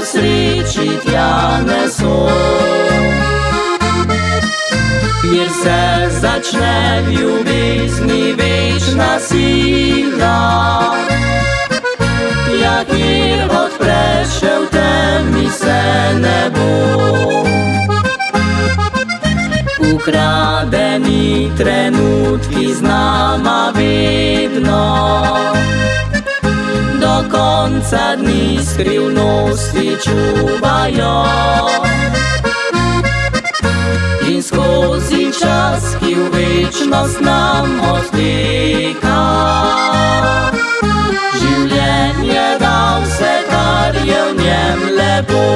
v sreči tja neso, kjer se začne v ljubezni večna sila. Ja, kjer odpreš še v temi se ne bo. Ukradeni trenutki z nama vedno, do konca dni skrivnosti čuvajo. In skozi čas, ki v večnost nam odteka, življenje da vse, kar je v njem lepo.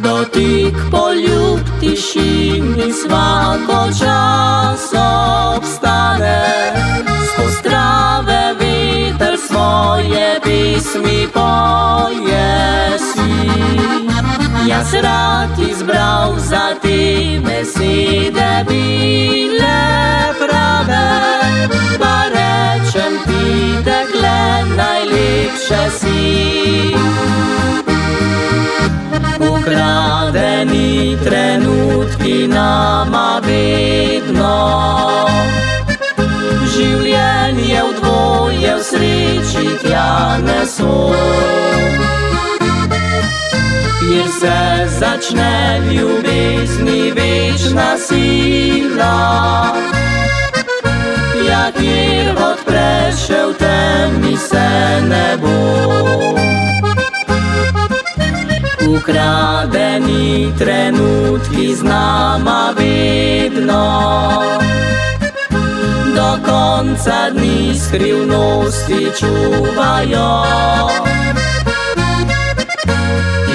Dotik, poljub, tišini svako čas obstane, skoz trave veter svoje pismi poje si. Jaz rad izbral za te besede bile prave, pa rečem ti, dekle, najlepše si. Ukradeni trenutki nama vedno, življenje v dvoje v sreči tja neso, kjer se začne v ljubezni večna sila. Ja, kjer odpreš še v temi se ne bo. Ukradeni trenutki z nama vedno, do konca dni skrivnosti čuvajo.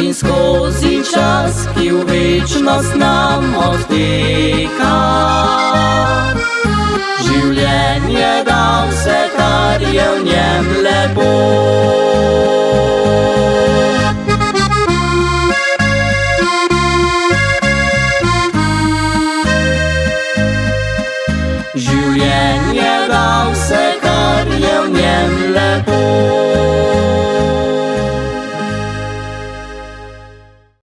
In skozi čas, ki v večnost nam odteka, življenje da vse, kar je v njem lepo. Življenje da vse, kar je v njem lepo.